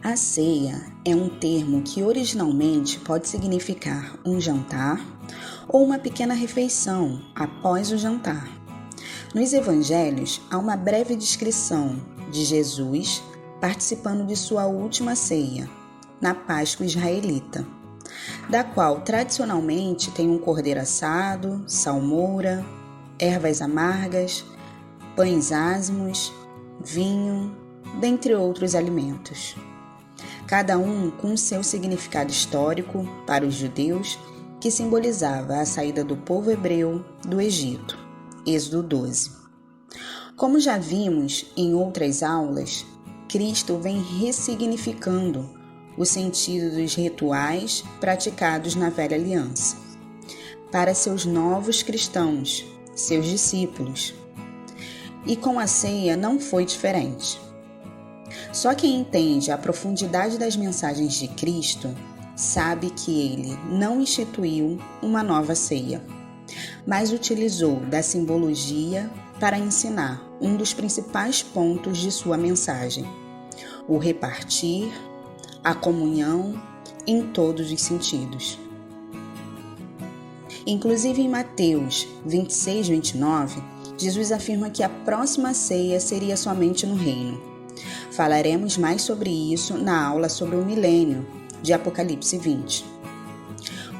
A ceia é um termo que originalmente pode significar um jantar ou uma pequena refeição após o jantar. Nos evangelhos, há uma breve descrição de Jesus participando de sua última ceia, na Páscoa israelita, da qual tradicionalmente tem um cordeiro assado, salmoura, ervas amargas, pães ázimos, vinho, dentre outros alimentos. Cada um com seu significado histórico para os judeus, que simbolizava a saída do povo hebreu do Egito. Êxodo 12. Como já vimos em outras aulas, Cristo vem ressignificando o sentido dos rituais praticados na velha aliança para seus novos cristãos, seus discípulos. E com a ceia não foi diferente. Só quem entende a profundidade das mensagens de Cristo sabe que ele não instituiu uma nova ceia, mas utilizou da simbologia para ensinar um dos principais pontos de sua mensagem: o repartir, a comunhão em todos os sentidos. Inclusive em Mateus 26, 29, Jesus afirma que a próxima ceia seria somente no reino. Falaremos mais sobre isso na aula sobre o milênio de Apocalipse 20.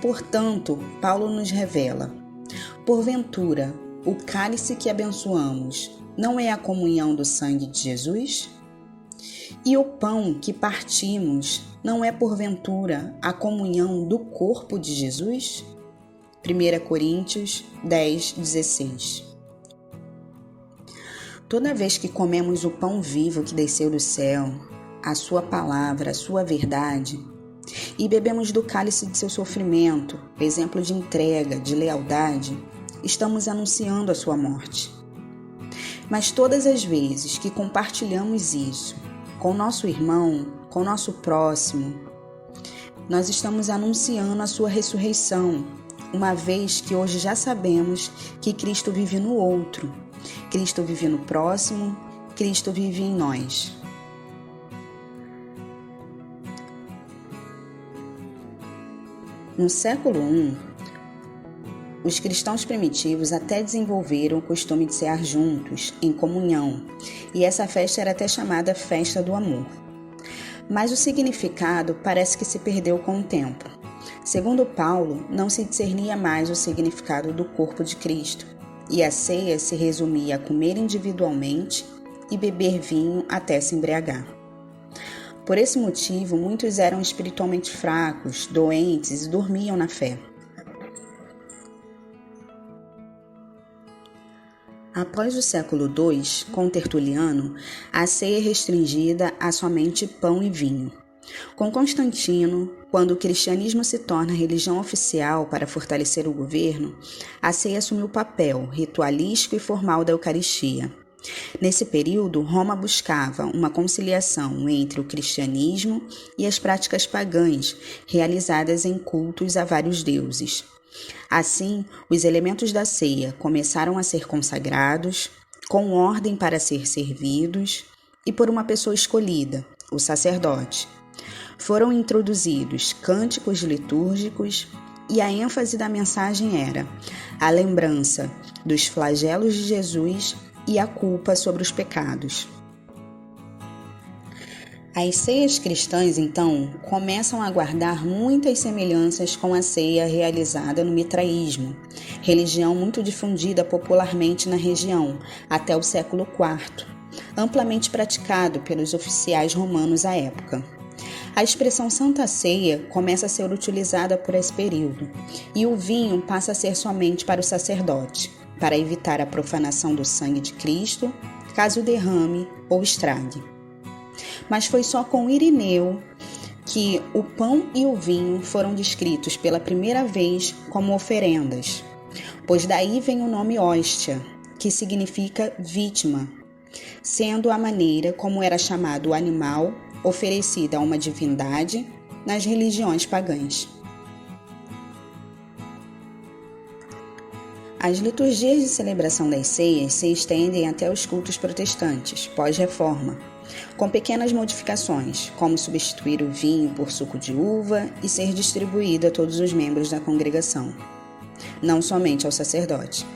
Portanto, Paulo nos revela: porventura, o cálice que abençoamos não é a comunhão do sangue de Jesus? E o pão que partimos não é porventura a comunhão do corpo de Jesus? 1 Coríntios 10, 16. Toda vez que comemos o pão vivo que desceu do céu, a sua palavra, a sua verdade, e bebemos do cálice de seu sofrimento, exemplo de entrega, de lealdade, estamos anunciando a sua morte. Mas todas as vezes que compartilhamos isso com nosso irmão, com nosso próximo, nós estamos anunciando a sua ressurreição, uma vez que hoje já sabemos que Cristo vive no outro, Cristo vive no próximo, Cristo vive em nós. No século I, os cristãos primitivos até desenvolveram o costume de cear juntos, em comunhão, e essa festa era até chamada Festa do Amor. Mas o significado parece que se perdeu com o tempo. Segundo Paulo, não se discernia mais o significado do corpo de Cristo, e a ceia se resumia a comer individualmente e beber vinho até se embriagar. Por esse motivo, muitos eram espiritualmente fracos, doentes e dormiam na fé. Após o século II, com Tertuliano, a ceia é restringida a somente pão e vinho. Com Constantino, quando o cristianismo se torna religião oficial para fortalecer o governo, a ceia assumiu o papel ritualístico e formal da Eucaristia. Nesse período, Roma buscava uma conciliação entre o cristianismo e as práticas pagãs realizadas em cultos a vários deuses. Assim, os elementos da ceia começaram a ser consagrados, com ordem para ser servidos e por uma pessoa escolhida, o sacerdote. Foram introduzidos cânticos litúrgicos e a ênfase da mensagem era a lembrança dos flagelos de Jesus e a culpa sobre os pecados. As ceias cristãs, então, começam a guardar muitas semelhanças com a ceia realizada no mitraísmo, religião muito difundida popularmente na região até o século IV, amplamente praticado pelos oficiais romanos à época. A expressão Santa Ceia começa a ser utilizada por esse período, e o vinho passa a ser somente para o sacerdote, para evitar a profanação do sangue de Cristo, caso derrame ou estrague. Mas foi só com Irineu que o pão e o vinho foram descritos pela primeira vez como oferendas, pois daí vem o nome hóstia, que significa vítima, sendo a maneira como era chamado o animal oferecido a uma divindade nas religiões pagãs. As liturgias de celebração das ceias se estendem até os cultos protestantes, pós-reforma, com pequenas modificações, como substituir o vinho por suco de uva e ser distribuído a todos os membros da congregação, não somente ao sacerdote,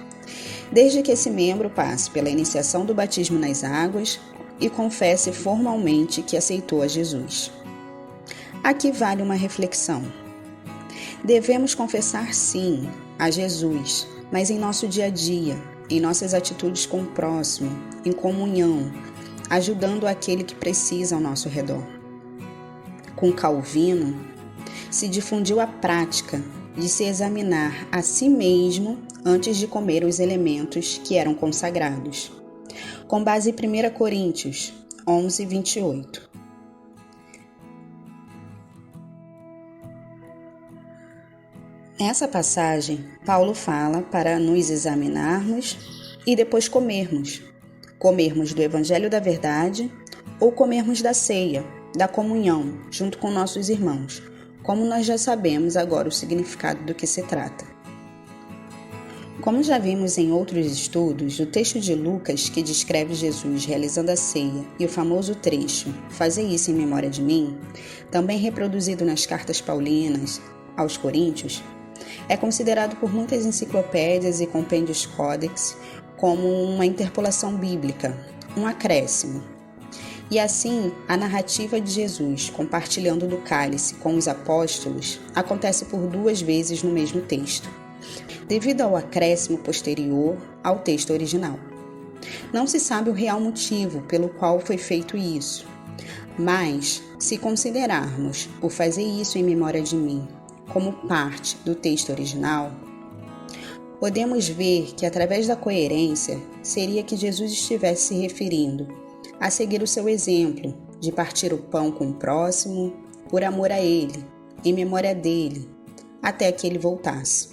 desde que esse membro passe pela iniciação do batismo nas águas e confesse formalmente que aceitou a Jesus. Aqui vale uma reflexão. Devemos confessar sim a Jesus, mas em nosso dia a dia, em nossas atitudes com o próximo, em comunhão, ajudando aquele que precisa ao nosso redor. Com Calvino, se difundiu a prática de se examinar a si mesmo antes de comer os elementos que eram consagrados, com base em 1 Coríntios 11, 28. Nessa passagem, Paulo fala para nos examinarmos e depois comermos do Evangelho da Verdade ou comermos da ceia, da comunhão, junto com nossos irmãos, como nós já sabemos agora o significado do que se trata. Como já vimos em outros estudos, o texto de Lucas, que descreve Jesus realizando a ceia, e o famoso trecho "Fazei isso em memória de mim", também reproduzido nas cartas paulinas aos Coríntios, é considerado por muitas enciclopédias e compêndios códex como uma interpolação bíblica, um acréscimo. E assim, a narrativa de Jesus compartilhando do cálice com os apóstolos acontece por 2 vezes no mesmo texto, devido ao acréscimo posterior ao texto original. Não se sabe o real motivo pelo qual foi feito isso, mas, se considerarmos o "Fazei isso em memória de mim" como parte do texto original, podemos ver que, através da coerência, seria que Jesus estivesse se referindo a seguir o seu exemplo de partir o pão com o próximo, por amor a ele, em memória dele, até que ele voltasse.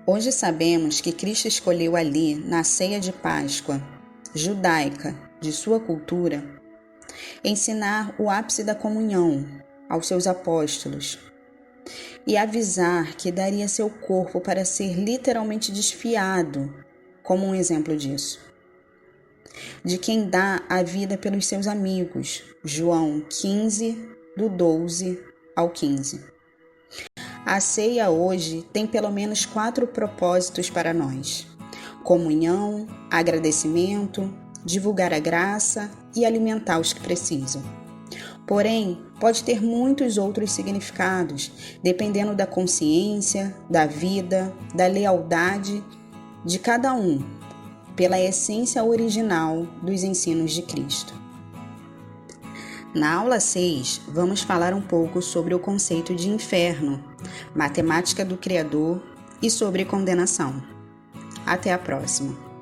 Hoje sabemos que Cristo escolheu ali, na ceia de Páscoa judaica de sua cultura, ensinar o ápice da comunhão aos seus apóstolos e avisar que daria seu corpo para ser literalmente desfiado, como um exemplo disso. De quem dá a vida pelos seus amigos, João 15, do 12 ao 15. A ceia hoje tem pelo menos 4 propósitos para nós: comunhão, agradecimento, divulgar a graça e alimentar os que precisam. Porém, pode ter muitos outros significados, dependendo da consciência, da vida, da lealdade de cada um, pela essência original dos ensinos de Cristo. Na aula 6, vamos falar um pouco sobre o conceito de inferno, matemática do Criador e sobre condenação. Até a próxima!